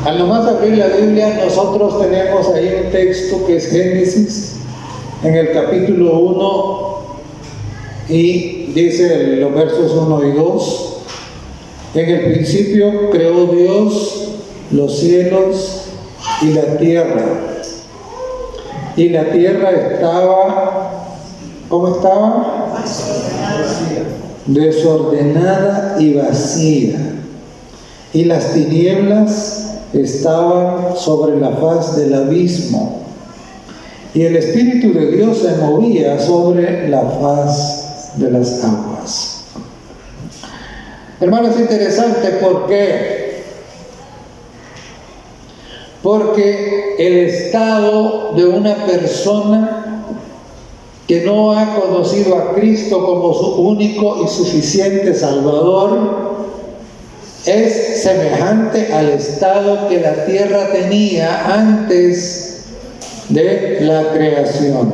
Al nomás abrir la Biblia, nosotros tenemos ahí un texto que es Génesis, en el capítulo 1, y dice los versos 1 y 2. En el principio creó Dios los cielos y la tierra. Y la tierra estaba, ¿cómo estaba? Desordenada y vacía. Y las tinieblas estaban sobre la faz del abismo. Y el Espíritu de Dios se movía sobre la faz de las aguas. Hermanos, es interesante. ¿Por qué? Porque el estado de una persona que no ha conocido a Cristo como su único y suficiente Salvador es semejante al estado que la tierra tenía antes de la creación.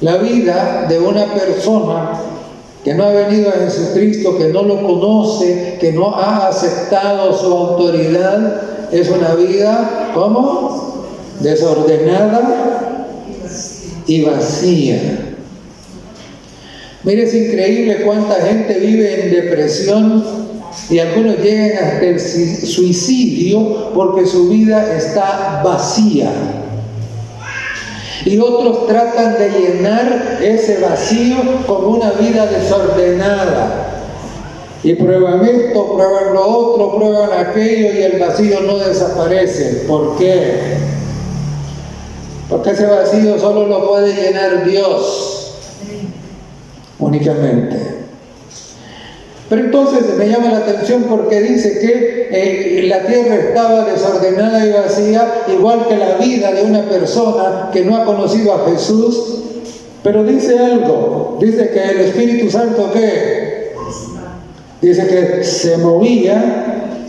La vida de una persona que no ha venido a Jesucristo, que no lo conoce, que no ha aceptado su autoridad, es una vida, ¿cómo? Desordenada y vacía. Mire, es increíble cuánta gente vive en depresión y algunos llegan hasta el suicidio porque su vida está vacía. Y otros tratan de llenar ese vacío con una vida desordenada. Y prueban esto, prueban lo otro, prueban aquello y el vacío no desaparece. ¿Por qué? Porque ese vacío solo lo puede llenar Dios únicamente. Pero entonces me llama la atención porque dice que la tierra estaba desordenada y vacía, igual que la vida de una persona que no ha conocido a Jesús. Pero dice algo, dice que el Espíritu Santo, ¿qué? Dice que se movía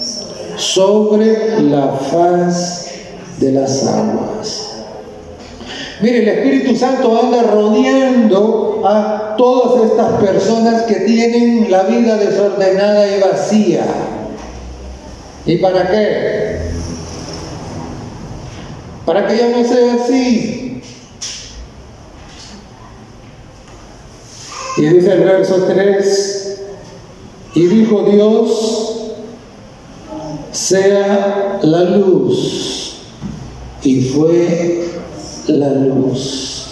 sobre la faz de las aguas. Mire, el Espíritu Santo anda rodeando a todas estas personas que tienen la vida desordenada y vacía. ¿Y para qué? Para que ya no sea así. Y dice el verso 3, y dijo Dios, sea la luz, y fue la luz.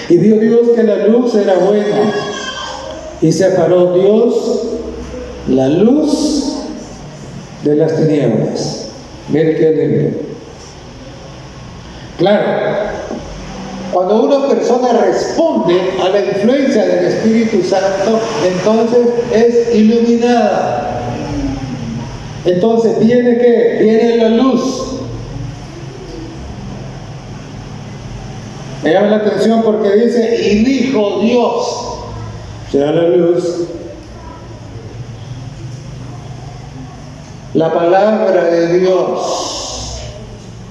Y vio Dios que la luz era buena, y separó Dios la luz de las tinieblas. Mire qué lindo. Claro, cuando una persona responde a la influencia del Espíritu Santo, entonces es iluminada. Entonces viene ¿qué? Viene la luz. Me llama la atención porque dice, y dijo Dios, sea la luz. La palabra de Dios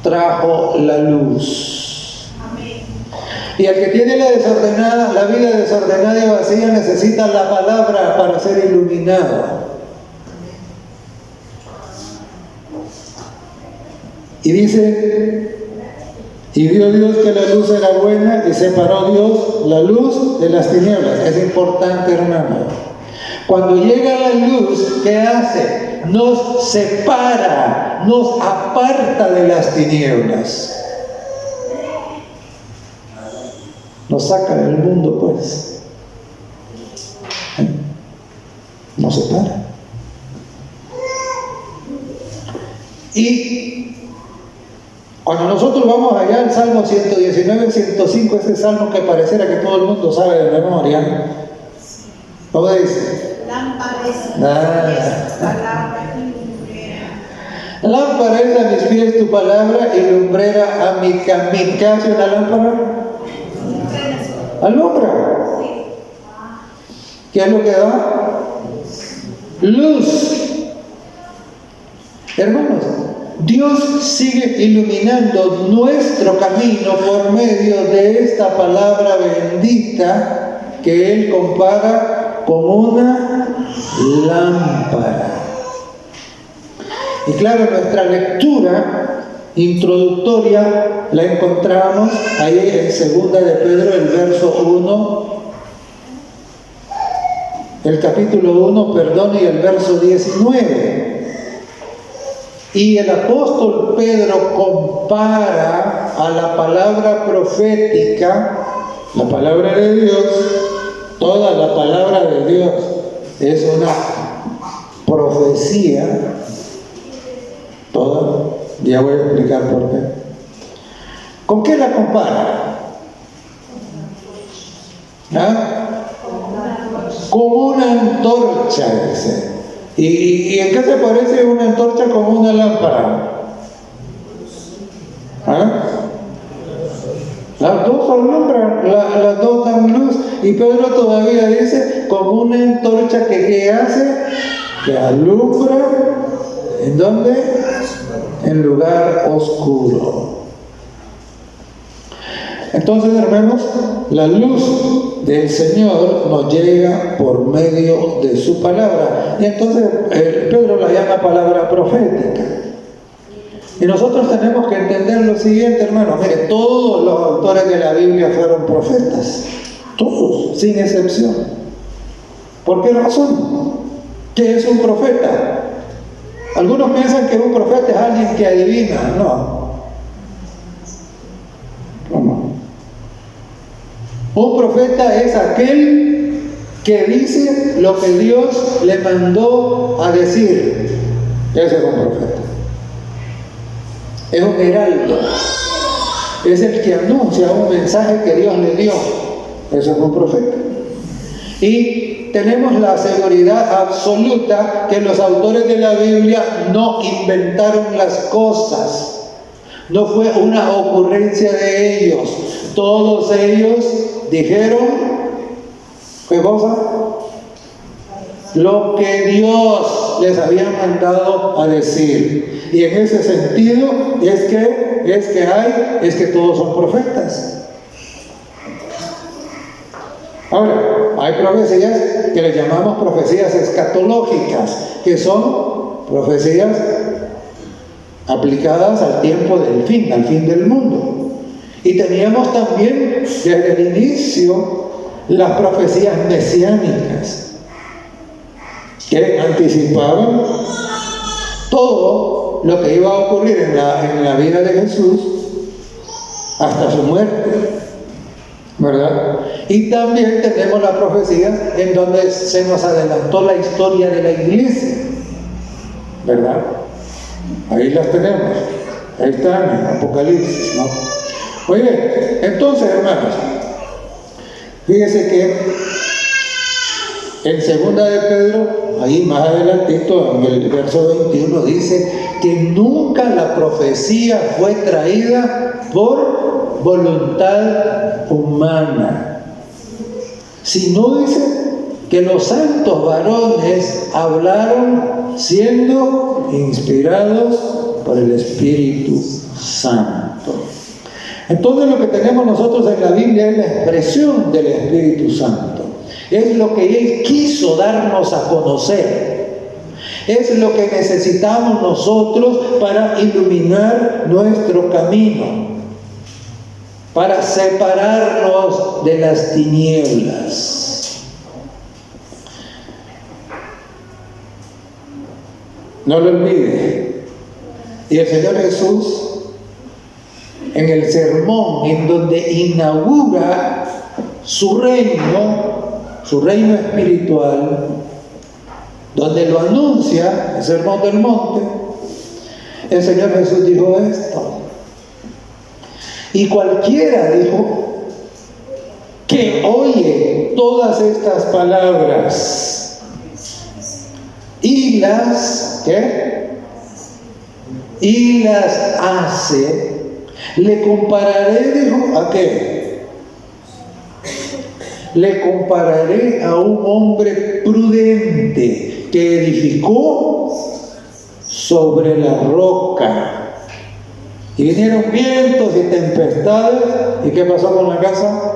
trajo la luz. Amén. Y el que tiene la vida desordenada y vacía necesita la palabra para ser iluminado. Y dice, y vio Dios que la luz era buena y separó Dios la luz de las tinieblas. Es importante, hermano. Cuando llega la luz, ¿qué hace? Nos separa, nos aparta de las tinieblas. Nos saca del mundo, pues. Nos separa. Y cuando nosotros vamos allá al Salmo 119, 105, ese salmo que pareciera que todo el mundo sabe de memoria, ¿cómo dice? Lámpara es tu palabra y lumbrera. Lámpara es a mis pies tu palabra y lumbrera a mi camino. ¿Qué hace una lámpara? Alumbra. ¿Qué es lo que da? Luz. Hermanos, Dios sigue iluminando nuestro camino por medio de esta palabra bendita que Él compara como una lámpara. Y claro, nuestra lectura introductoria la encontramos ahí en 2 de Pedro, el verso 1, el capítulo 1, perdón, y el verso 19. Y el apóstol Pedro compara a la palabra profética, la palabra de Dios, toda la palabra de Dios es una profecía, toda, ya voy a explicar por qué. ¿Con qué la compara? ¿Ah? Como una antorcha, dice. ¿Y en qué se parece una antorcha con una lámpara? ¿Ah? Las dos alumbran, las dos dan luz. Y Pedro todavía dice, como una antorcha que hace, que alumbra, ¿en dónde? En lugar oscuro. Entonces, hermanos, la luz del Señor nos llega por medio de su palabra. Y entonces Pedro la llama palabra profética. Y nosotros tenemos que entender lo siguiente, hermanos. Mire, todos los autores de la Biblia fueron profetas. Todos, sin excepción. ¿Por qué razón? ¿Qué es un profeta? Algunos piensan que un profeta es alguien que adivina. No. Un profeta es aquel que dice lo que Dios le mandó a decir. Ese es un profeta. Es un heraldo. Es el que anuncia un mensaje que Dios le dio. Ese es un profeta. Y tenemos la seguridad absoluta que los autores de la Biblia no inventaron las cosas. No fue una ocurrencia de ellos. Todos ellos dijeron, ¿qué cosa? Lo que Dios les había mandado a decir. Y en ese sentido es que todos son profetas. Ahora, hay profecías que les llamamos profecías escatológicas, que son profecías aplicadas al tiempo del fin, al fin del mundo. Y teníamos también desde el inicio las profecías mesiánicas, que anticipaban todo lo que iba a ocurrir en la vida de Jesús hasta su muerte, ¿verdad? Y también tenemos la profecía en donde se nos adelantó la historia de la iglesia, ¿verdad? Ahí las tenemos, ahí están en Apocalipsis, ¿no? Oye, entonces, hermanos, fíjese que en 2 de Pedro, ahí más adelantito, en el verso 21, dice que nunca la profecía fue traída por voluntad humana, sino dice que los santos varones hablaron siendo inspirados por el Espíritu Santo. Entonces lo que tenemos nosotros en la Biblia es la expresión del Espíritu Santo. Es lo que Él quiso darnos a conocer. Es lo que necesitamos nosotros para iluminar nuestro camino, para separarnos de las tinieblas. No lo olvide. Y el Señor Jesús, en el sermón en donde inaugura su reino espiritual, donde lo anuncia, el sermón del monte, el Señor Jesús dijo esto. Y cualquiera, dijo, que oye todas estas palabras y las, ¿qué? Y las hace, le compararé, dijo, ¿a qué? Le compararé a un hombre prudente que edificó sobre la roca. Y vinieron vientos y tempestades. ¿Y qué pasó con la casa?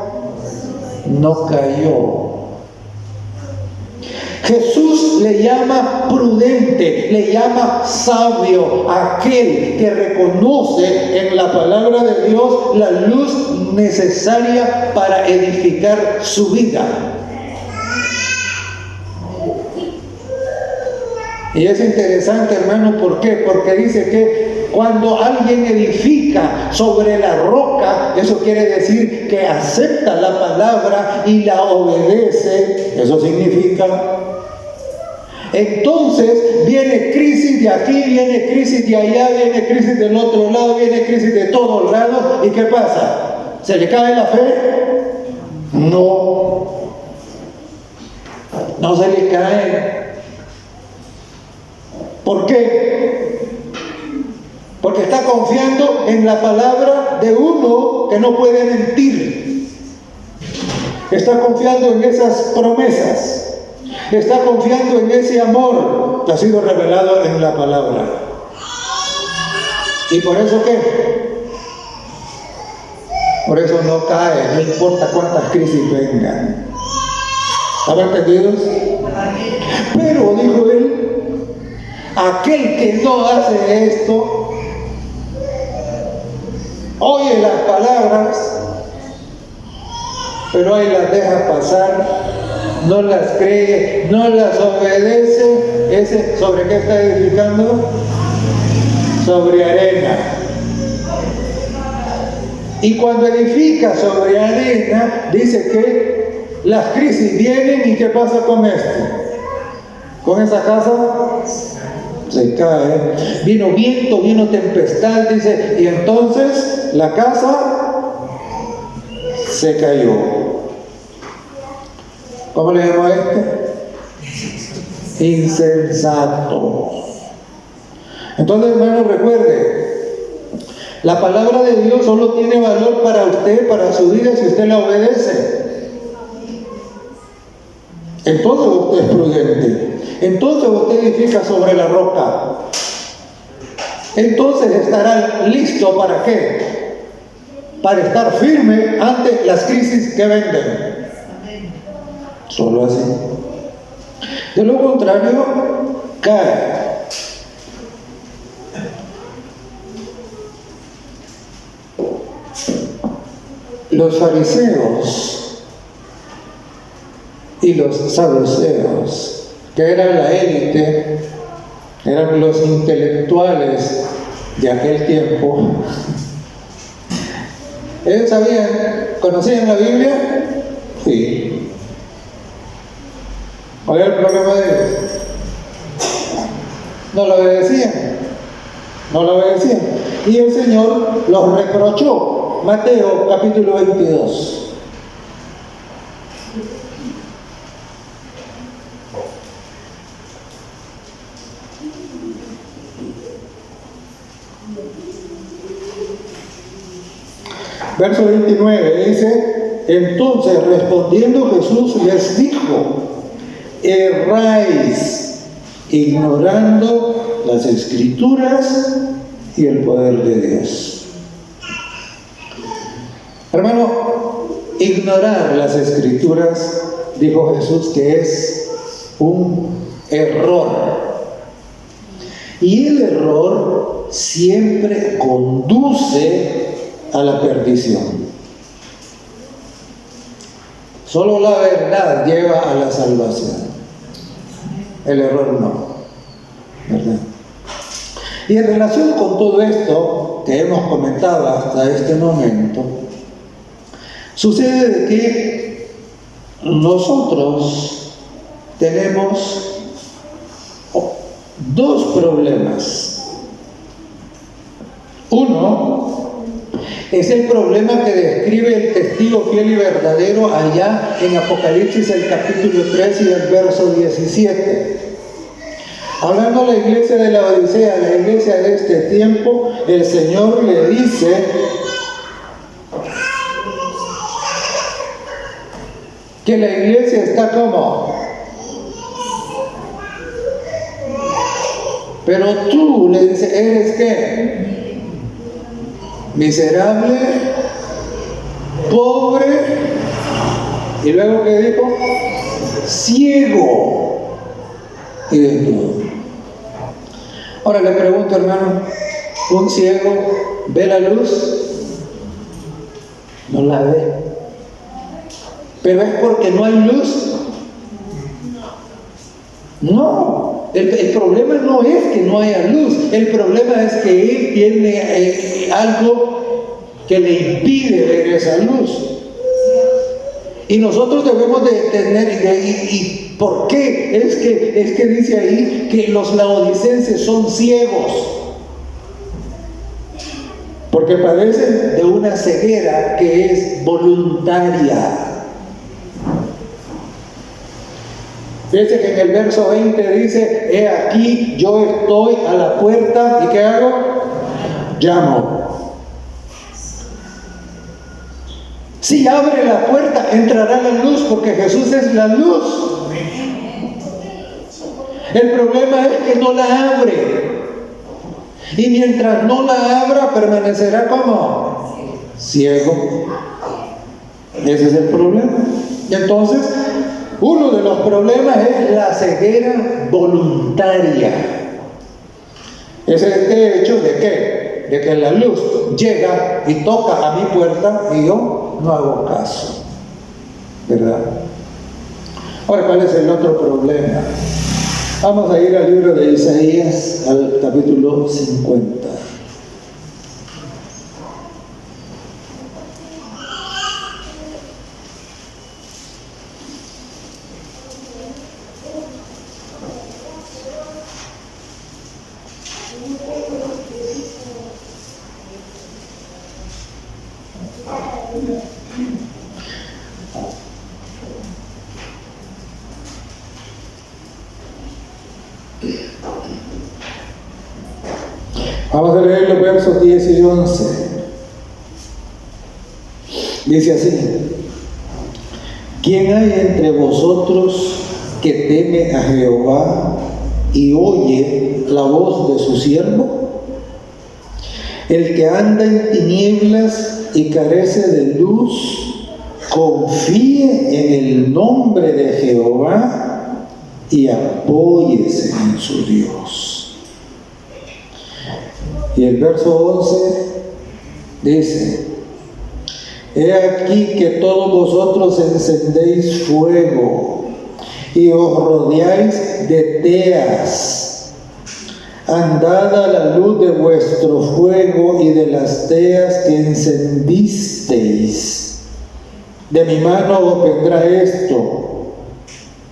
No cayó. Jesús le llama prudente, le llama sabio, aquel que reconoce en la palabra de Dios la luz necesaria para edificar su vida. Y es interesante, hermano, ¿por qué? Porque dice que cuando alguien edifica sobre la roca, eso quiere decir que acepta la palabra y la obedece. Eso significa. Entonces viene crisis de aquí, viene crisis de allá, viene crisis del otro lado, viene crisis de todos lados. ¿Y qué pasa? ¿Se le cae la fe? No. No se le cae. ¿Por qué? Porque está confiando en la palabra de uno que no puede mentir. Está confiando en esas promesas. Está confiando en ese amor que ha sido revelado en la palabra. ¿Y por eso qué? Por eso no cae, no importa cuántas crisis vengan. ¿Están entendidos? Pero, dijo él, aquel que no hace esto, oye las palabras, pero ahí las deja pasar, no las cree, no las obedece. ¿Ese sobre qué está edificando? Sobre arena. Y cuando edifica sobre arena, dice que las crisis vienen. ¿Y qué pasa con esto? ¿Con esa casa? Se cae. Vino viento, vino tempestad, dice, y entonces la casa se cayó. ¿Cómo le llamo a este? Insensato. Entonces, hermano, recuerde, la palabra de Dios solo tiene valor para usted, para su vida, si usted la obedece. Entonces usted es prudente. Entonces usted edifica sobre la roca. Entonces estará listo ¿para qué? Para estar firme ante las crisis que vengan. Solo así. De lo contrario, cae. Los fariseos y los saduceos, que eran la élite, eran los intelectuales de aquel tiempo. ¿Ellos sabían, conocían la Biblia? Sí. ¿Cuál era el problema de ellos? No lo obedecían. No lo obedecían. Y el Señor los reprochó. Mateo capítulo 22. Verso 29 dice: entonces respondiendo Jesús les dijo: erráis, ignorando las Escrituras y el poder de Dios. Hermano, ignorar las Escrituras, dijo Jesús, que es un error. Y el error siempre conduce a la perdición. Solo la verdad lleva a la salvación. El error no. ¿Verdad? Y en relación con todo esto que hemos comentado hasta este momento, sucede de que nosotros tenemos dos problemas. Uno es el problema que describe el testigo fiel y verdadero allá en Apocalipsis el capítulo 3 y el verso 17. Hablando a la iglesia de la Odisea, la iglesia de este tiempo, el Señor le dice: que la iglesia está como, pero tú le dices, ¿eres qué? Miserable, pobre, y luego ¿qué dijo? Ciego. y desnudo. Ahora le pregunto, hermano, ¿un ciego ve la luz? No la ve. ¿Pero es porque no hay luz? No, el problema no es que no haya luz, el problema es que él tiene algo que le impide ver esa luz. Y nosotros debemos de tener, ¿y por qué? Es que dice ahí que los laodicenses son ciegos, porque padecen de una ceguera que es voluntaria. Fíjense que en el verso 20 dice: he aquí, yo estoy a la puerta, ¿y qué hago? Llamo. Si abre la puerta, entrará la luz, porque Jesús es la luz. El problema es que no la abre. Y mientras no la abra, permanecerá como ciego. Ese es el problema. Y entonces, uno de los problemas es la ceguera voluntaria. Es este hecho de ¿qué? De que la luz llega y toca a mi puerta y yo no hago caso, ¿verdad? Ahora, ¿cuál es el otro problema? Vamos a ir al libro de Isaías, al capítulo 50. Vamos a leer los versos 10 y 11. Dice así: ¿quién hay entre vosotros que teme a Jehová y oye la voz de su siervo? El que anda en tinieblas y carece de luz, confíe en el nombre de Jehová y apóyese en su Dios. Y el verso 11 dice: he aquí que todos vosotros encendéis fuego y os rodeáis de teas. Andad a la luz de vuestro fuego y de las teas que encendisteis. De mi mano os vendrá esto.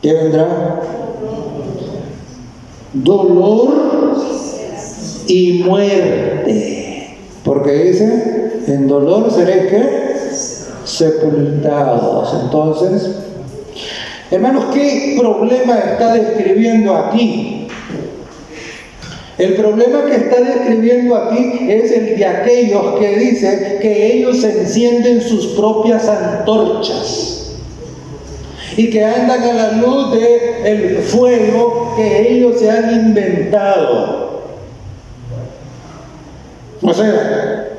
¿Qué vendrá? Dolor y muerte. Porque dice: en dolor seréis ¿qué? Sepultados. Entonces, hermanos, ¿qué problema está describiendo aquí? El problema que está describiendo aquí es el de aquellos que dicen que ellos encienden sus propias antorchas y que andan a la luz del fuego que ellos se han inventado. O sea,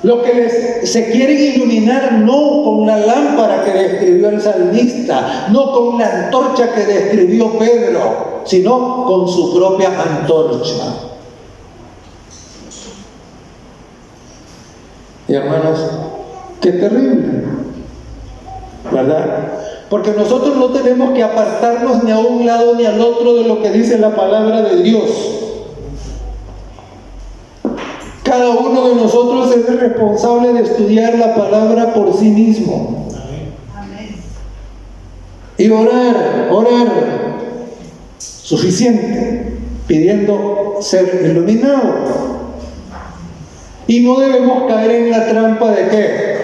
lo que se quieren iluminar no con la lámpara que describió el salmista, no con la antorcha que describió Pedro, sino con su propia antorcha. Y hermanos, qué terrible, ¿verdad? Porque nosotros no tenemos que apartarnos ni a un lado ni al otro de lo que dice la palabra de Dios. Cada uno de nosotros es el responsable de estudiar la palabra por sí mismo. Amén. Y orar suficiente, pidiendo ser iluminado. Y no debemos caer en la trampa de ¿qué?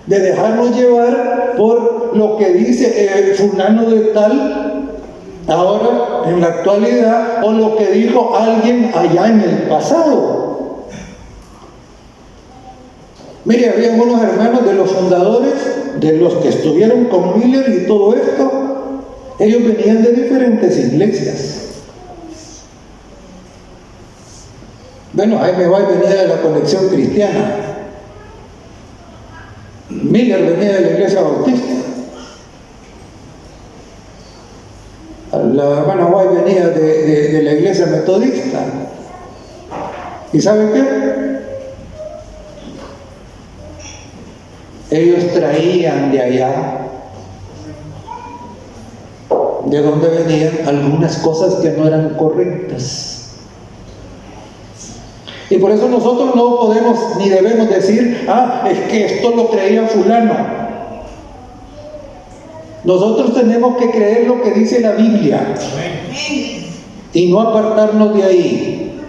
De dejarnos llevar por lo que dice el fulano de tal ahora en la actualidad, o lo que dijo alguien allá en el pasado. Mire, había unos hermanos de los fundadores, de los que estuvieron con Miller y todo esto, ellos venían de diferentes iglesias. Bueno, Jaime White venía de la Conexión Cristiana. Miller venía de la Iglesia Bautista. La hermana White venía de la iglesia metodista. ¿Y saben qué? Ellos traían de allá, de donde venían, algunas cosas que no eran correctas. Y por eso nosotros no podemos ni debemos decir, es que esto lo creía fulano. Nosotros tenemos que creer lo que dice la Biblia y no apartarnos de ahí.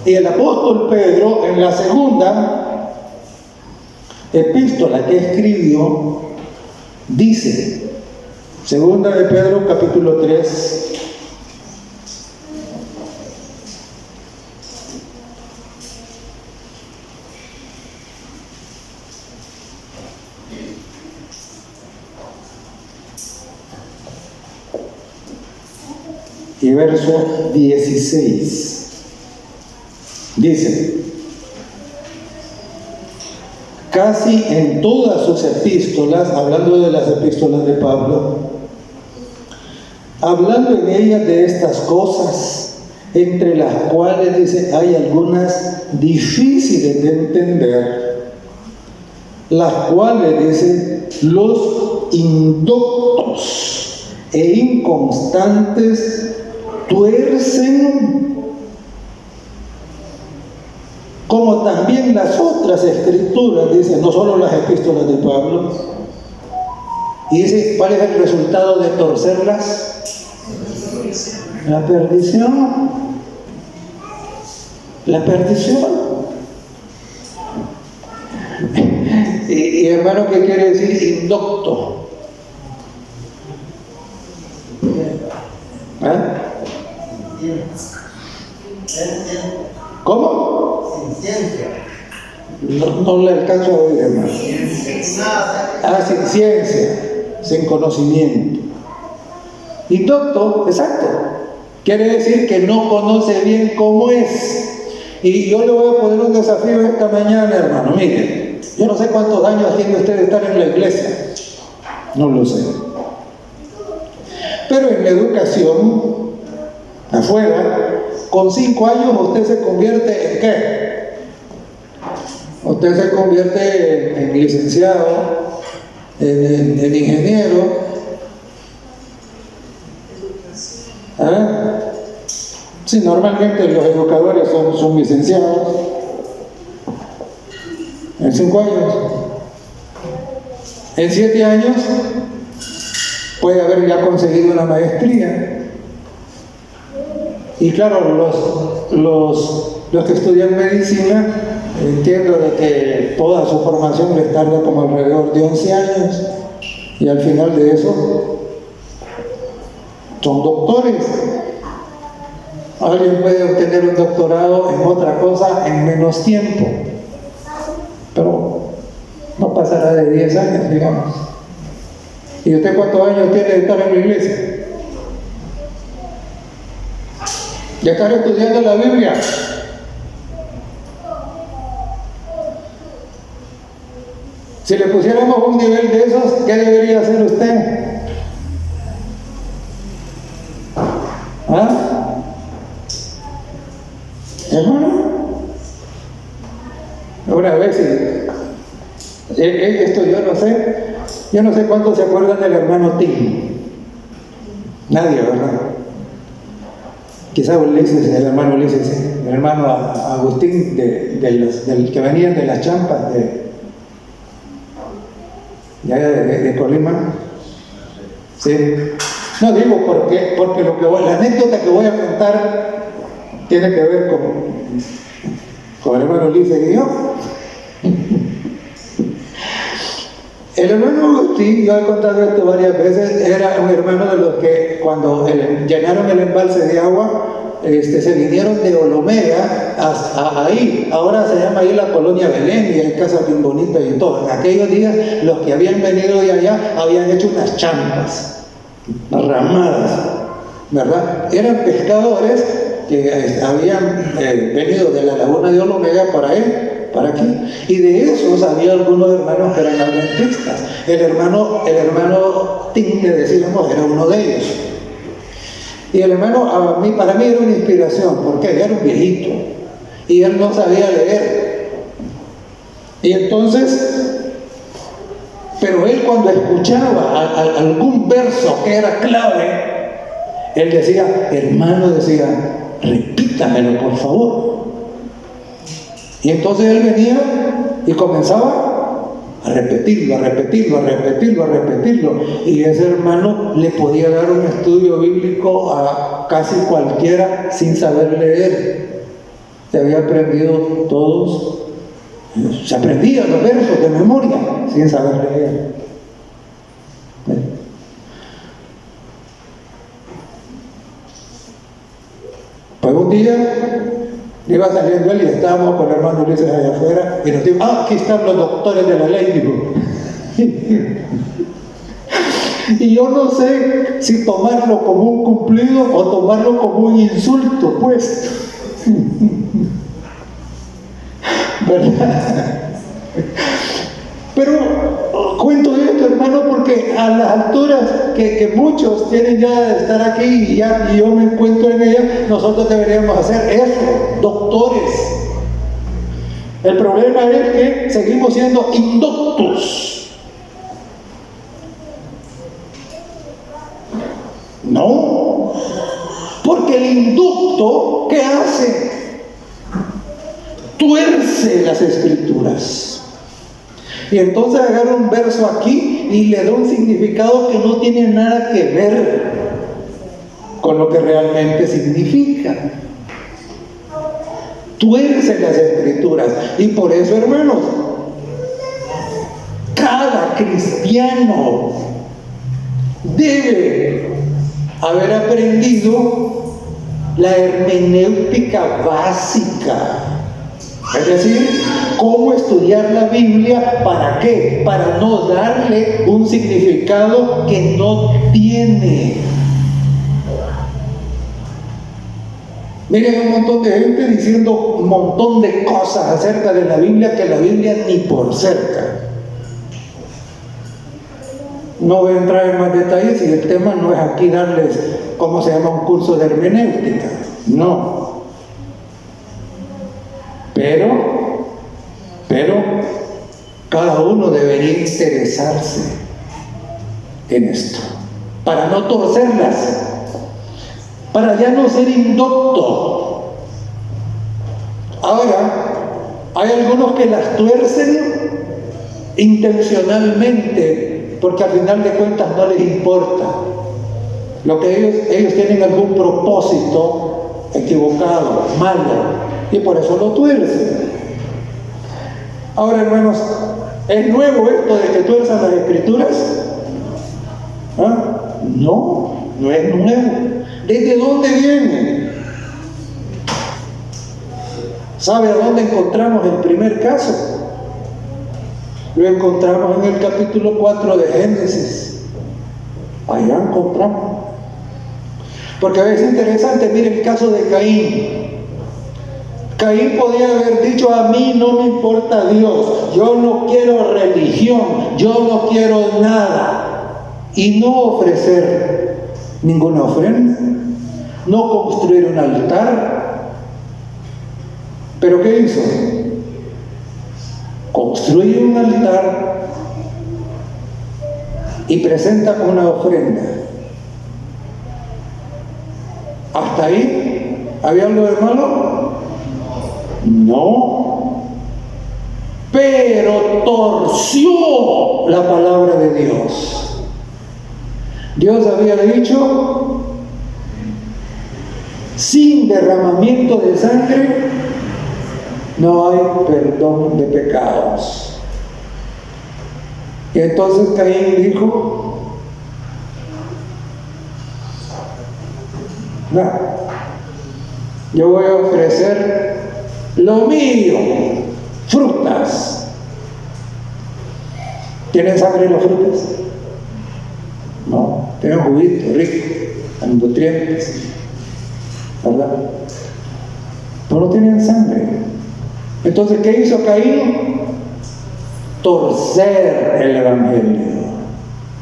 Y el apóstol Pedro, en la segunda epístola que escribió, dice, segunda de Pedro capítulo 3, y verso 16. Dice, casi en todas sus epístolas, hablando de las epístolas de Pablo, hablando en ellas de estas cosas, entre las cuales dice, hay algunas difíciles de entender, las cuales dice, los indoctos e inconstantes tuercen, como también las otras escrituras, dice, no solo las epístolas de Pablo. Y dice, ¿cuál es el resultado de torcerlas? La perdición. La perdición. Y hermano, ¿qué quiere decir indocto? ¿Cómo? Sin ciencia. No le alcanzo a oír, hermano. Sin ciencia, sin conocimiento. Indocto, exacto. Quiere decir que no conoce bien cómo es. Y yo le voy a poner un desafío esta mañana, hermano. Miren, yo no sé cuántos años tiene usted de estar en la iglesia. No lo sé. Pero en la educación, afuera, con 5 años usted se convierte en ¿qué? Usted se convierte en licenciado, en ingeniero. Sí, normalmente los educadores son licenciados. En 5 años. En 7 años puede haber ya conseguido una maestría. Y claro, los que estudian medicina, entiendo de que toda su formación les tarda como alrededor de 11 años. Y al final de eso, son doctores. Alguien puede obtener un doctorado en otra cosa en menos tiempo, pero no pasará de 10 años, digamos. ¿Y usted cuántos años tiene de estar en la iglesia? ¿Ya estar estudiando la Biblia? Si le pusiéramos un nivel de esos, ¿qué debería hacer usted? Hermano, una vez, esto yo no sé cuántos se acuerdan del hermano Tim. Nadie, ¿verdad? Quizá Ulises, el hermano Ulises, el hermano Agustín, del que venían de las champas de Colima. Sí. No digo porque la anécdota que voy a contar tiene que ver con el hermano Ulises y yo. El hermano Agustín, yo he contado esto varias veces, era un hermano de los que cuando llenaron el embalse de agua, se vinieron de Olomega a ahí. Ahora se llama ahí la Colonia Belén y hay casas bien bonitas y todo. En aquellos días los que habían venido de allá habían hecho unas champas, ramadas, ¿verdad? Eran pescadores que habían venido de la laguna de Olomega para él, para aquí. Y de esos había algunos hermanos que eran adventistas. El hermano Tim, le decíamos, era uno de ellos. Y el hermano, para mí era una inspiración, porque era un viejito y él no sabía leer. Y entonces, pero él cuando escuchaba algún verso que era clave, él decía, hermano, decía, repítamelo por favor. Y entonces él venía y comenzaba a repetirlo. Y ese hermano le podía dar un estudio bíblico a casi cualquiera sin saber leer. Se había aprendido todos, se aprendían los versos de memoria sin saber leer. Pues un día iba saliendo él y estábamos con el hermano Ulises allá afuera y nos dijo, aquí están los doctores de la ley, dijo. Y yo no sé si tomarlo como un cumplido o tomarlo como un insulto, pues. ¿Verdad? Pero cuento esto, hermano, porque a las alturas que muchos tienen ya de estar aquí y yo me encuentro en ellas, nosotros deberíamos hacer eso, doctores. El problema es que seguimos siendo inductos. No, porque el inducto, ¿qué hace? Tuerce las escrituras. Y entonces agarra un verso aquí y le da un significado que no tiene nada que ver con lo que realmente significa. Tuerce las escrituras. Y por eso, hermanos, cada cristiano debe haber aprendido la hermenéutica básica. Es decir, cómo estudiar la Biblia, ¿para qué? Para no darle un significado que no tiene. Miren, un montón de gente diciendo un montón de cosas acerca de la Biblia que la Biblia ni por cerca. No voy a entrar en más detalles y el tema no es aquí darles, ¿cómo se llama? Un curso de hermenéutica. No. Pero cada uno debería interesarse en esto, para no torcerlas, para ya no ser inducto. Ahora, hay algunos que las tuercen intencionalmente, porque al final de cuentas no les importa. Lo que ellos tienen algún propósito equivocado, malo, y por eso lo tuercen. Ahora, hermanos, ¿es nuevo esto de que tuerzan las escrituras? ¿Ah? No, no es nuevo. ¿Desde dónde viene? ¿Sabe a dónde encontramos el primer caso? Lo encontramos en el capítulo 4 de Génesis. Allá encontramos. Porque a veces es interesante, mire el caso de Caín. Caín podía haber dicho, a mí no me importa Dios, yo no quiero religión, yo no quiero nada, y no ofrecer ninguna ofrenda, no construir un altar. ¿Pero qué hizo? Construye un altar y presenta una ofrenda. ¿Hasta ahí había algo de malo? No, pero torció la palabra de Dios. Dios había dicho, sin derramamiento de sangre no hay perdón de pecados. Y entonces Caín dijo, no, yo voy a ofrecer lo mío, frutas. ¿Tienen sangre las frutas? No, tienen juguito rico, en nutrientes, ¿verdad? Pero no tienen sangre. Entonces, ¿qué hizo Caín? Torcer el Evangelio.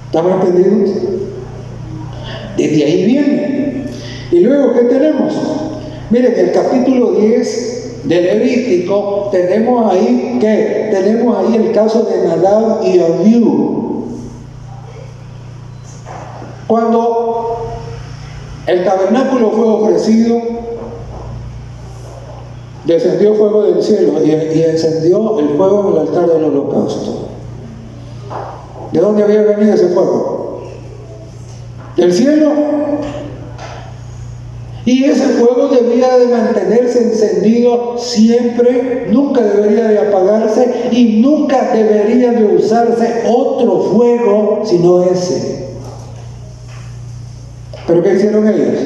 ¿Estamos entendidos? Desde ahí viene. Y luego, ¿qué tenemos? Miren, el capítulo 10 de Levítico, tenemos ahí, ¿qué? Tenemos ahí el caso de Nadab y Abiú. Cuando el tabernáculo fue ofrecido, descendió fuego del cielo y encendió el fuego en el altar del holocausto. ¿De dónde había venido ese fuego? Del cielo. Y ese fuego debía de mantenerse encendido siempre, nunca debería de apagarse y nunca debería de usarse otro fuego sino ese. ¿Pero qué hicieron ellos?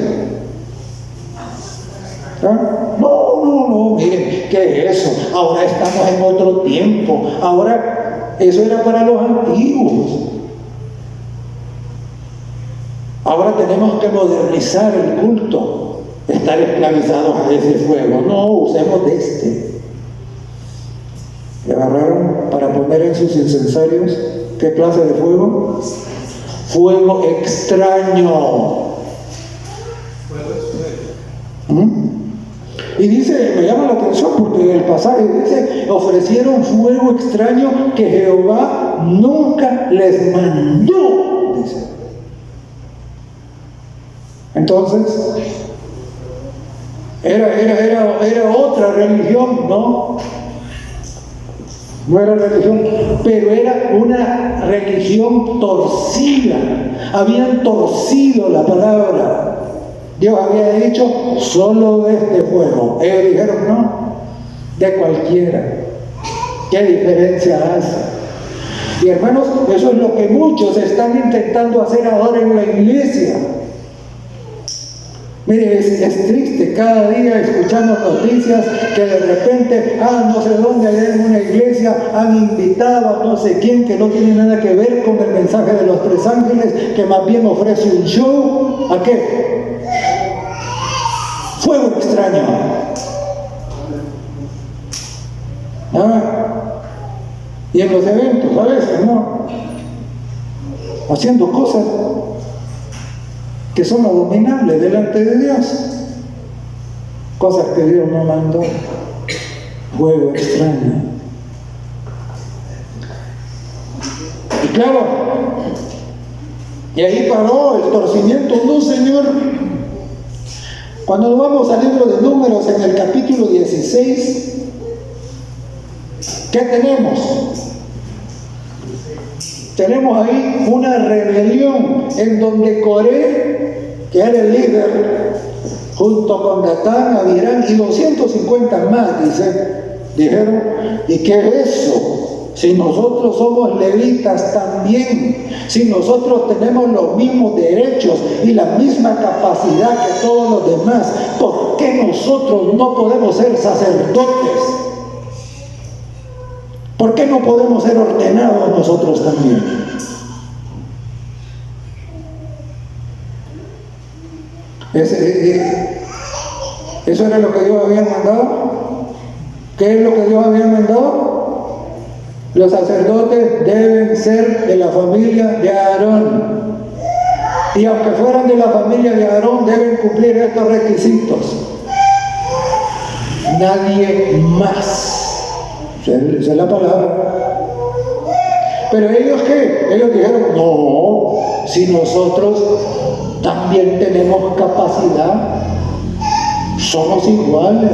¿Ah? No, miren, ¿qué es eso? Ahora estamos en otro tiempo. Ahora, eso era para los antiguos. Ahora tenemos que modernizar el culto, estar esclavizados a ese fuego. No, usemos de este. Le agarraron para poner en sus incensarios, ¿qué clase de fuego? Fuego extraño. Y dice, me llama la atención porque en el pasaje dice, ofrecieron fuego extraño que Jehová nunca les mandó, dice. Entonces, era otra religión, ¿no? No era religión, pero era una religión torcida. Habían torcido la palabra. Dios había dicho solo de este fuego. Ellos dijeron no, de cualquiera. ¿Qué diferencia hace? Y hermanos, eso es lo que muchos están intentando hacer ahora en la iglesia. Mire, es triste, cada día escuchamos noticias que de repente, no sé dónde, allá en una iglesia han invitado a no sé quién que no tiene nada que ver con el mensaje de los tres ángeles, que más bien ofrece un show. ¿A qué? Fuego extraño. Y en los eventos, a veces, ¿no? Haciendo cosas que son abominables delante de Dios. Cosas que Dios no mandó. Fuego extraño. Y claro, y ahí paró el torcimiento. No, Señor. Cuando nos vamos al libro de Números, en el capítulo 16, ¿qué tenemos? Tenemos ahí una rebelión en donde Coré, que era el líder, junto con Datán, Abirán y 250 más, dijeron, ¿y qué es eso? Si nosotros somos levitas también, si nosotros tenemos los mismos derechos y la misma capacidad que todos los demás, ¿por qué nosotros no podemos ser sacerdotes? ¿Por qué no podemos ser ordenados nosotros también? ¿Eso era lo que Dios había mandado? ¿Qué es lo que Dios había mandado? Los sacerdotes deben ser de la familia de Aarón. Y aunque fueran de la familia de Aarón, deben cumplir estos requisitos. Nadie más. Esa es la palabra. Pero ellos, ¿qué? Ellos dijeron, no, si nosotros también tenemos capacidad, somos iguales.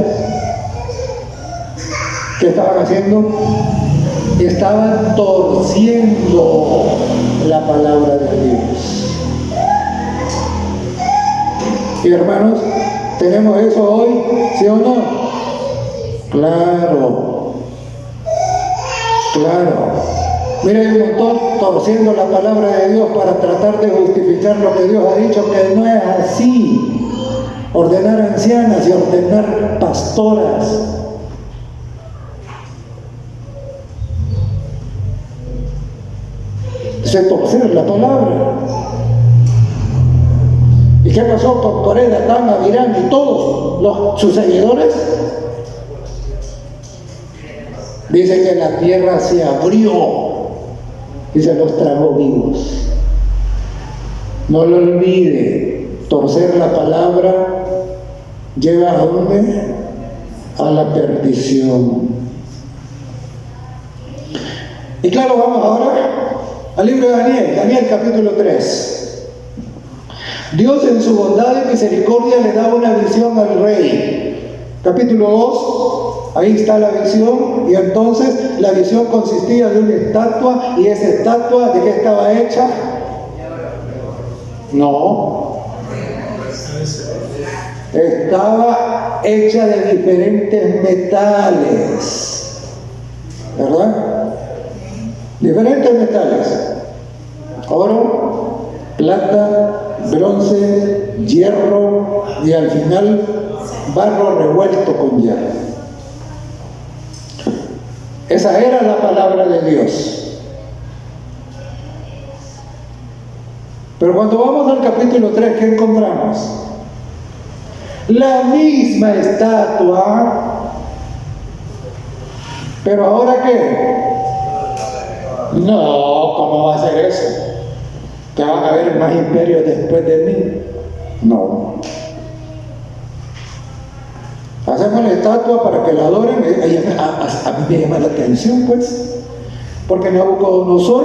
¿Qué estaban haciendo? Estaban torciendo la palabra de Dios. Y hermanos, ¿tenemos eso hoy? ¿Sí o no? Claro. Mira, hay un montón torciendo la palabra de Dios para tratar de justificar lo que Dios ha dicho, que no es así. Ordenar ancianas y ordenar pastoras. Se torcer la palabra. ¿Y qué pasó con Coré, Datán, Abirán y todos sus seguidores? Dice que la tierra se abrió y se los tragó vivos. No lo olvide, torcer la palabra lleva ¿a dónde? A la perdición. Y claro, vamos ahora al libro de Daniel capítulo 3. Dios en su bondad y misericordia le da una visión al rey. Capítulo 2, ahí está la visión, y entonces la visión consistía de una estatua, y esa estatua, ¿de qué estaba hecha? No. Estaba hecha de diferentes metales, ¿verdad? Diferentes metales: oro, plata, bronce, hierro y al final barro revuelto con hierro. Esa era la palabra de Dios. Pero cuando vamos al capítulo 3, ¿qué encontramos? La misma estatua, pero ahora ¿qué? No, ¿cómo va a ser eso? ¿Que van a haber más imperios después de mí? No. Hacemos la estatua para que la adoren. A mí me llama la atención, pues, porque Nabucodonosor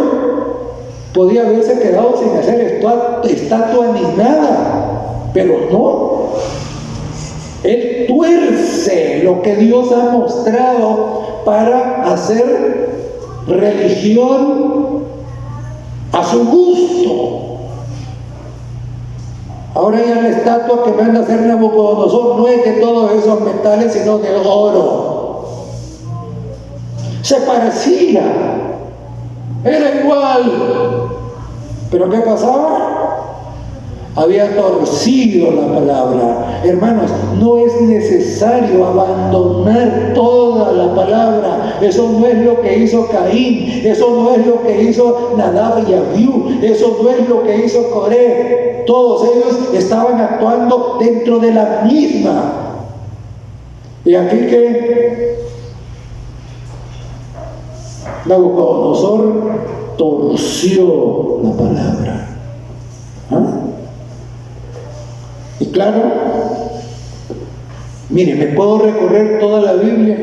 podía haberse quedado sin hacer estatua ni nada, pero no. Él tuerce lo que Dios ha mostrado para hacer religión a su gusto. Ahora ya la estatua que manda a hacer Nabucodonosor no es de todos esos metales, sino de oro. Se parecía, era igual, pero ¿qué pasaba? Había torcido la palabra. Hermanos, no es necesario abandonar toda la palabra. Eso no es lo que hizo Caín, eso no es lo que hizo Nadab y Abiú, eso no es lo que hizo Coré. Todos ellos estaban actuando dentro de la misma. Y aquí que Nabucodonosor torció la palabra. ¿Ah? Y claro, mire, me puedo recorrer toda la Biblia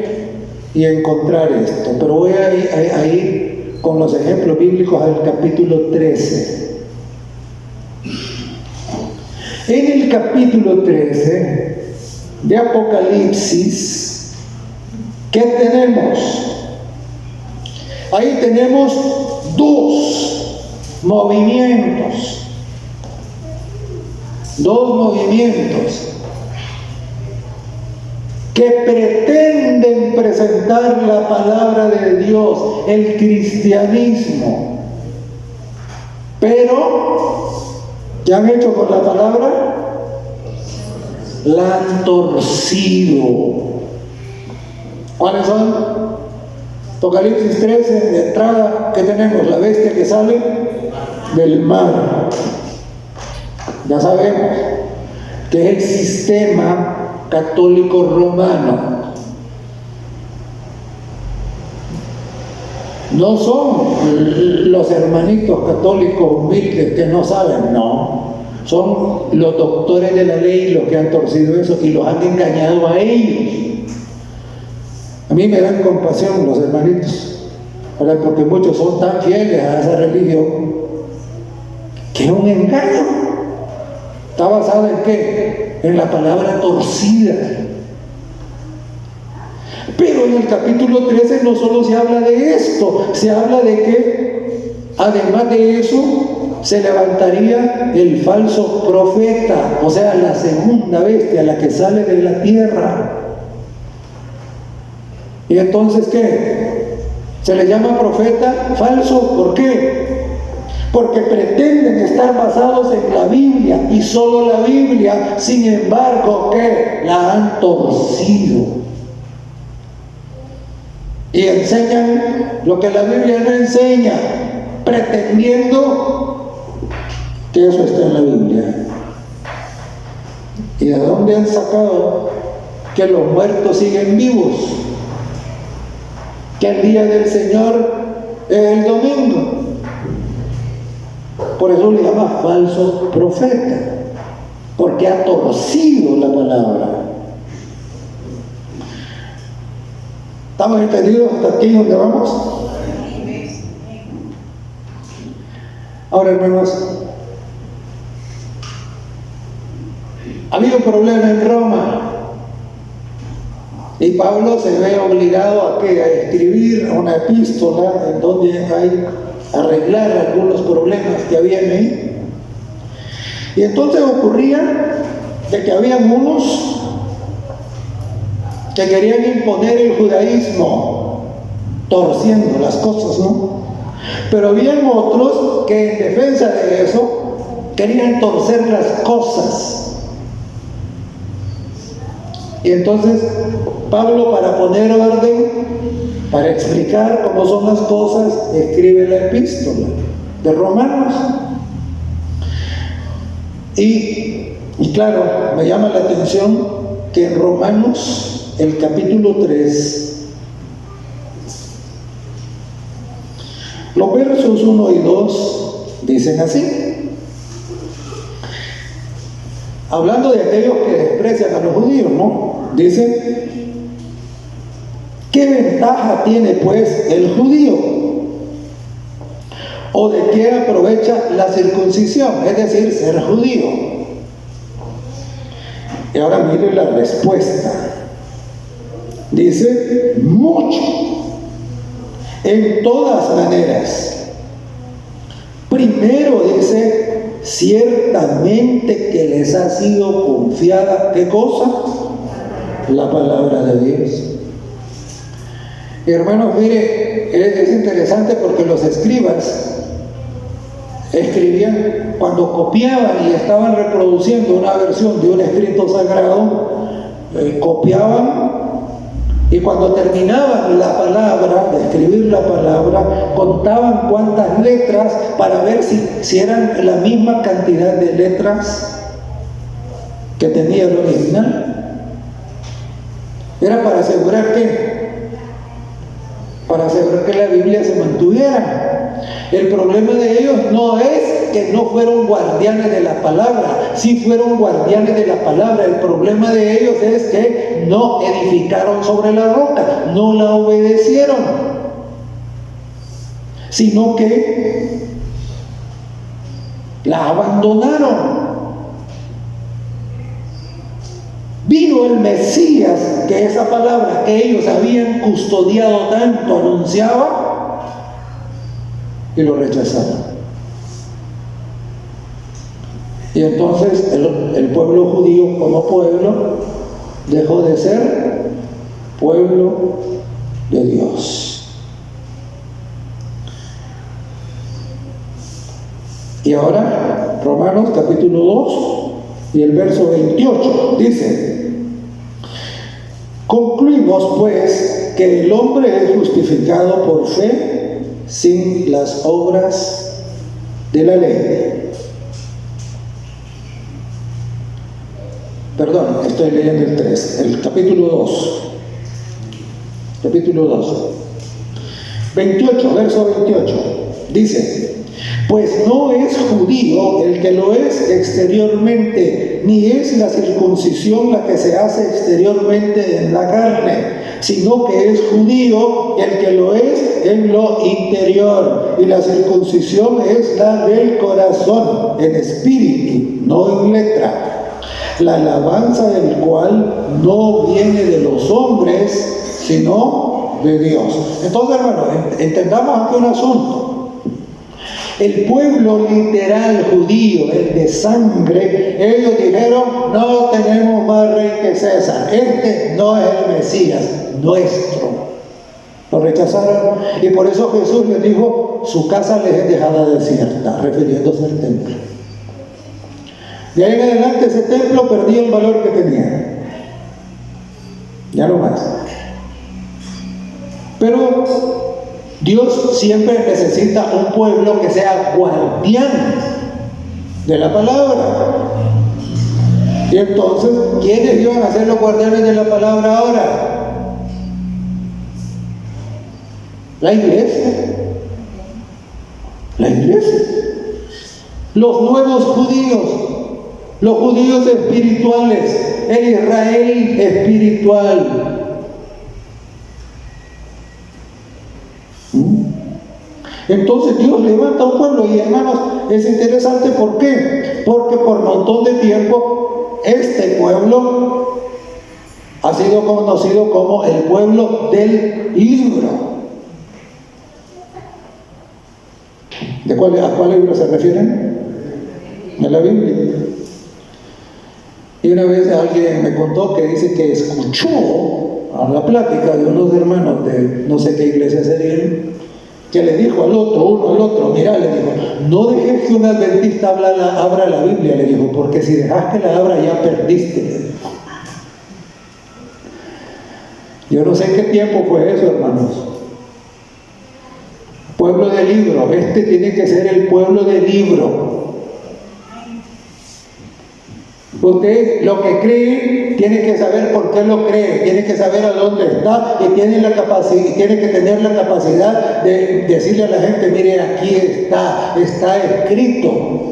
y encontrar esto, pero voy a ir con los ejemplos bíblicos al capítulo 13. En el capítulo 13 de Apocalipsis, ¿qué tenemos? Ahí tenemos dos movimientos que pretenden presentar la palabra de Dios, el cristianismo, pero ¿qué han hecho con la palabra? La han torcido. ¿Cuáles son? Apocalipsis 13, de entrada, ¿qué tenemos? La bestia que sale del mar. Ya sabemos que es el sistema católico romano. No son los hermanitos católicos humildes que no saben, no. Son los doctores de la ley los que han torcido eso y los han engañado a ellos. A mí me dan compasión los hermanitos, ¿verdad? Porque muchos son tan fieles a esa religión que es un engaño. ¿Está basado en qué? En la palabra torcida. Pero en el capítulo 13 no solo se habla de esto, se habla de que además de eso se levantaría el falso profeta, o sea, la segunda bestia, la que sale de la tierra. Y entonces, ¿qué? Se le llama profeta falso. ¿Por qué? Porque pretenden estar basados en la Biblia y solo la Biblia, sin embargo, ¿qué? La han torcido. Y enseñan lo que la Biblia no enseña, pretendiendo que eso está en la Biblia. ¿Y de dónde han sacado que los muertos siguen vivos? que el día del Señor es el domingo. Por eso le llama falso profeta, porque ha torcido la palabra. ¿Estamos entendidos hasta aquí donde vamos? Ahora, hermanos, había un problema en Roma y Pablo se ve obligado a escribir una epístola en donde hay arreglar algunos problemas que habían ahí. Y entonces ocurría de que habían unos que querían imponer el judaísmo, torciendo las cosas, ¿no? Pero habían otros que en defensa de eso querían torcer las cosas. Y entonces Pablo, para poner orden, para explicar cómo son las cosas, escribe la epístola de Romanos. Y claro, me llama la atención que en Romanos, el capítulo 3, los versos 1 y 2 dicen así, hablando de aquellos que desprecian a los judíos, ¿no? Dice: ¿qué ventaja tiene pues el judío? ¿O de qué aprovecha la circuncisión? Es decir, ser judío. Y ahora mire la respuesta. Dice: mucho. En todas maneras. Primero dice: ciertamente que les ha sido confiada, ¿qué cosa? La palabra de Dios. Hermanos, mire, es interesante porque los escribas escribían, cuando copiaban y estaban reproduciendo una versión de un escrito sagrado, copiaban, y cuando terminaban la palabra, de escribir la palabra, contaban cuántas letras para ver si eran la misma cantidad de letras que tenía el original. Era para asegurar que la Biblia se mantuviera. El problema de ellos no es que no fueron guardianes de la palabra, sí fueron guardianes de la palabra. El problema de ellos es que no edificaron sobre la roca, no la obedecieron, sino que la abandonaron. Vino el Mesías, que esa palabra que ellos habían custodiado tanto anunciaba, y lo rechazaron. Y entonces el pueblo judío como pueblo dejó de ser pueblo de Dios. Y ahora, Romanos capítulo 2 y el verso 28 dice: concluimos pues que el hombre es justificado por fe sin las obras de la ley. Perdón, estoy leyendo el 3, el capítulo 2. Capítulo 2. 28, verso 28. Dice: pues no es judío el que lo es exteriormente, ni es la circuncisión la que se hace exteriormente en la carne, sino que es judío el que lo es en lo interior, y la circuncisión es la del corazón, en espíritu, no en letra, la alabanza del cual no viene de los hombres, sino de Dios. Entonces, hermanos, entendamos aquí un asunto. El pueblo literal judío, el de sangre, ellos dijeron: no tenemos más rey que César, este no es el Mesías nuestro. Lo rechazaron, y por eso Jesús les dijo: su casa les es dejada desierta, refiriéndose al templo. De ahí en adelante ese templo perdía el valor que tenía, ya no más. Pero Dios siempre necesita un pueblo que sea guardián de la palabra. Y entonces, ¿quiénes iban a ser los guardianes de la palabra ahora? La iglesia. La iglesia. Los nuevos judíos. Los judíos espirituales. El Israel espiritual. Entonces Dios levanta un pueblo y hermanos, es interesante, ¿por qué? Porque por un montón de tiempo este pueblo ha sido conocido como el pueblo del libro. ¿A cuál libro se refieren? A la Biblia. Y una vez alguien me contó que dice que escuchó a la plática de unos hermanos de no sé qué iglesia serían, que le dijo al otro, uno al otro, mira, le dijo, no dejes que un adventista abra la Biblia, le dijo, porque si dejas que la abra ya perdiste. Yo no sé qué tiempo fue eso, hermanos. Pueblo del libro, este tiene que ser el pueblo del libro. Usted lo que cree tiene que saber por qué lo cree, tiene que saber a dónde está y tiene que tener la capacidad de decirle a la gente, mire, aquí está escrito.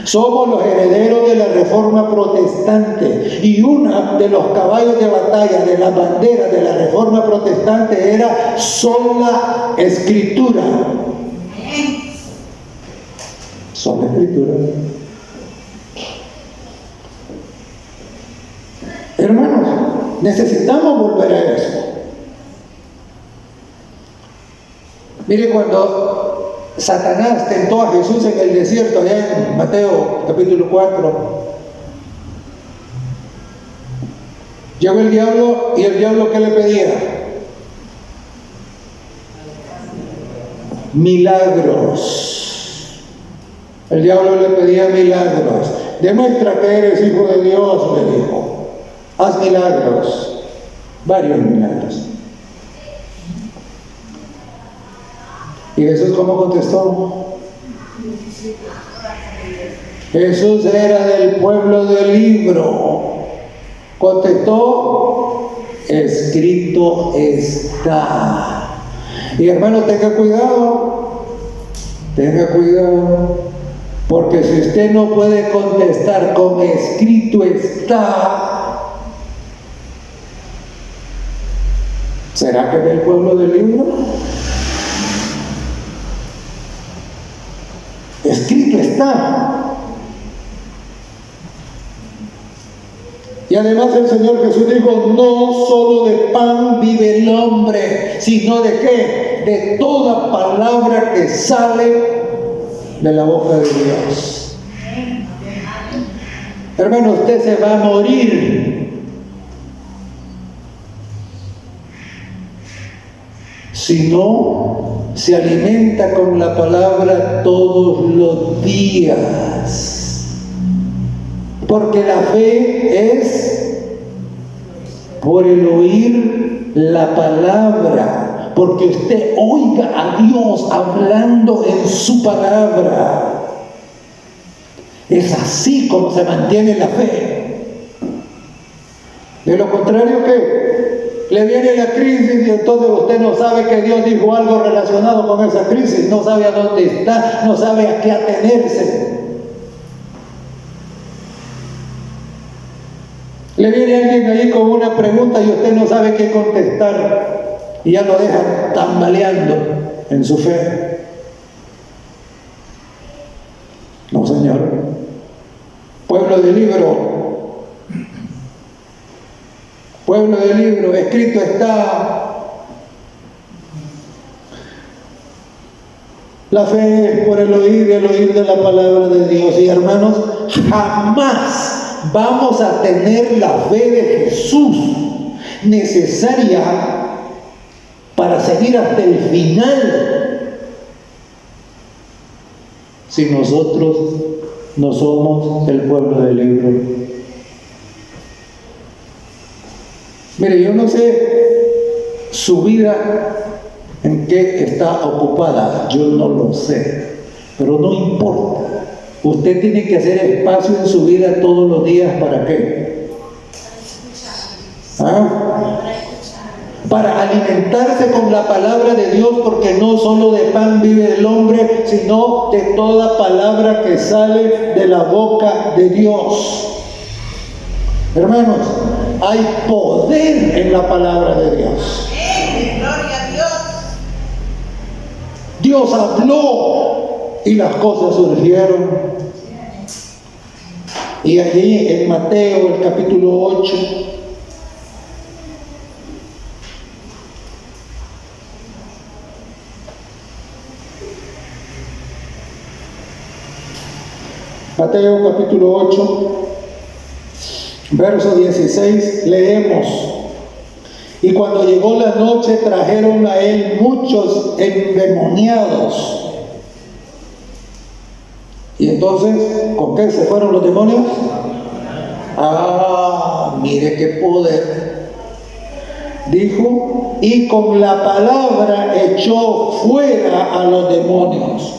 Somos los herederos de la Reforma Protestante y uno de los caballos de batalla de la bandera de la Reforma Protestante era sola Escritura. Sola Escritura. Hermanos, necesitamos volver a eso. Mire, cuando Satanás tentó a Jesús en el desierto, allá en Mateo capítulo 4, llegó el diablo y el diablo ¿qué le pedía? Milagros. El diablo le pedía milagros. Demuestra que eres hijo de Dios, le dijo. Haz milagros, varios milagros. ¿Y Jesús cómo contestó? Jesús era del pueblo del libro. Contestó, escrito está. Y hermano, tenga cuidado, porque si usted no puede contestar con escrito está, ¿será que es del pueblo del libro? Escrito está. Y además el Señor Jesús dijo, no solo de pan vive el hombre, sino ¿de qué? De toda palabra que sale de la boca de Dios. Hermano, usted se va a morir si no se alimenta con la palabra todos los días. Porque la fe es por el oír la palabra, porque usted oiga a Dios hablando en su palabra. Es así como se mantiene la fe. De lo contrario, ¿qué? Le viene la crisis y entonces usted no sabe que Dios dijo algo relacionado con esa crisis, no sabe a dónde está, no sabe a qué atenerse. Le viene alguien ahí con una pregunta y usted no sabe qué contestar y ya lo deja tambaleando en su fe. No, Señor. Pueblo del libro. Pueblo del libro, escrito está. La fe es por el oír de la palabra de Dios. Y hermanos, jamás vamos a tener la fe de Jesús necesaria para seguir hasta el final si nosotros no somos el pueblo del libro. Mire, yo no sé su vida en qué está ocupada, yo no lo sé, pero no importa. Usted tiene que hacer espacio en su vida todos los días, ¿para qué? ¿Ah? para alimentarse con la palabra de Dios, porque no solo de pan vive el hombre, sino de toda palabra que sale de la boca de Dios. Hermanos, hay poder en la palabra de Dios. Gloria a Dios. Dios habló y las cosas surgieron. Y allí en Mateo, el capítulo 8, Mateo capítulo 8, verso 16, leemos: y cuando llegó la noche trajeron a él muchos endemoniados. Y entonces, ¿con qué se fueron los demonios? Ah, mire qué poder. Dijo, y con la palabra echó fuera a los demonios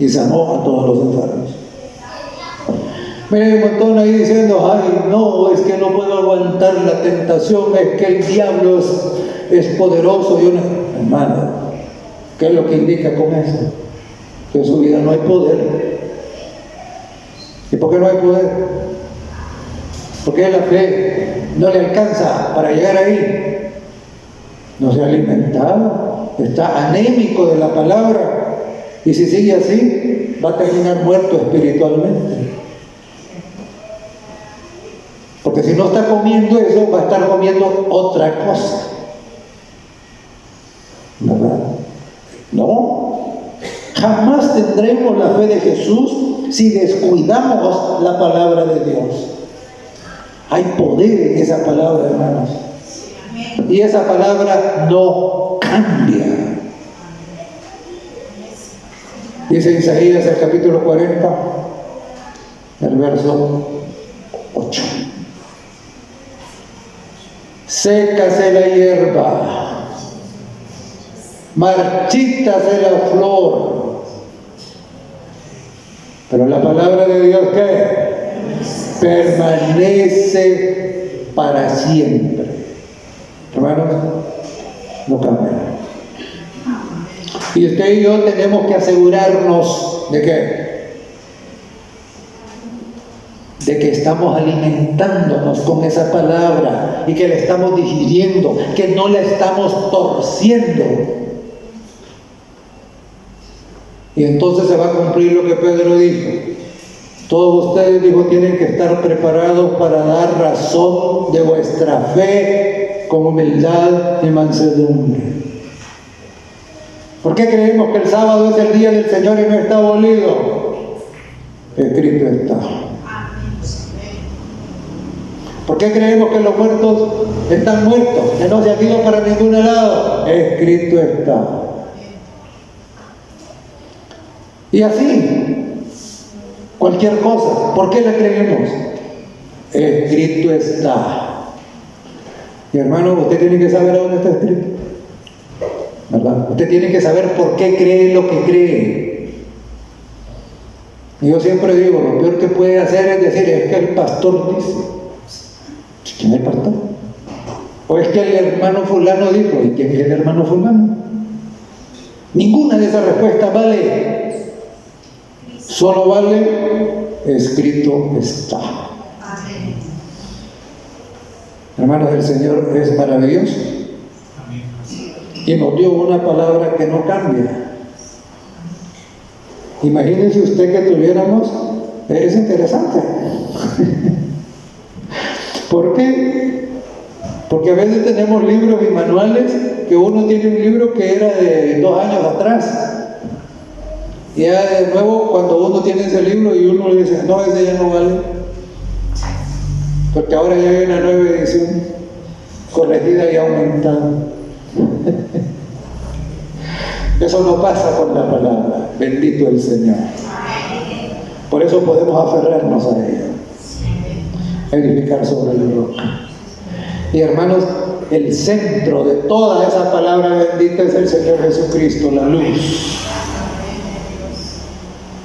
y sanó a todos los enfermos. Miren un montón ahí diciendo, ay no, es que no puedo aguantar la tentación, es que el diablo es poderoso. Y uno, hermano, ¿qué es lo que indica con eso? Que en su vida no hay poder. ¿Y por qué no hay poder? Porque la fe no le alcanza para llegar ahí. No se ha alimentado, está anémico de la palabra, y si sigue así va a terminar muerto espiritualmente. Porque si no está comiendo eso, va a estar comiendo otra cosa, ¿verdad? No, jamás tendremos la fe de Jesús si descuidamos la palabra de Dios. Hay poder en esa palabra, hermanos. Y esa palabra no cambia. Dice Isaías, el capítulo 40, el verso 8. Sécase la hierba, marchítase la flor, pero la palabra de Dios, ¿qué? Permanece para siempre. Hermanos, no cambia. Y usted y yo tenemos que asegurarnos de que estamos alimentándonos con esa palabra y que la estamos digiriendo, que no la estamos torciendo. Y entonces se va a cumplir lo que Pedro dijo. Todos ustedes, dijo, tienen que estar preparados para dar razón de vuestra fe con humildad y mansedumbre. ¿Por qué creemos que el sábado es el día del Señor y no está abolido? Escrito está. ¿Por qué creemos que los muertos están muertos, que no se han ido para ningún lado? Escrito está. Y así, cualquier cosa, ¿por qué la creemos? Escrito está. Y hermano, usted tiene que saber a dónde está escrito, ¿verdad? Usted tiene que saber por qué cree lo que cree. Y yo siempre digo, lo peor que puede hacer es decir, es que el pastor dice. ¿Quién es el pastor? O es que el hermano fulano dijo, ¿y quién es el hermano fulano? Ninguna de esas respuestas vale. Solo vale, escrito está. Hermanos, el Señor es maravilloso y nos dio una palabra que no cambia. Imagínense usted que tuviéramos, es interesante. ¿Por qué? Porque a veces tenemos libros y manuales que uno tiene un libro que era de 2 años atrás. Y ya de nuevo, cuando uno tiene ese libro y uno le dice, no, ese ya no vale. Porque ahora ya hay una nueva edición, corregida y aumentada. Eso no pasa con la palabra. Bendito el Señor. Por eso podemos aferrarnos a ella. Edificar sobre la roca. Y hermanos, el centro de toda esa palabra bendita es el Señor Jesucristo, la luz.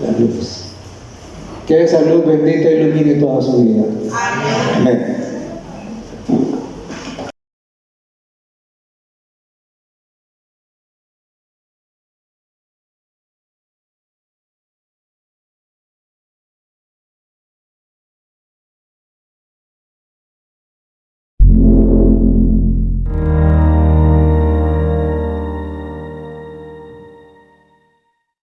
La luz. Que esa luz bendita ilumine toda su vida. Amén.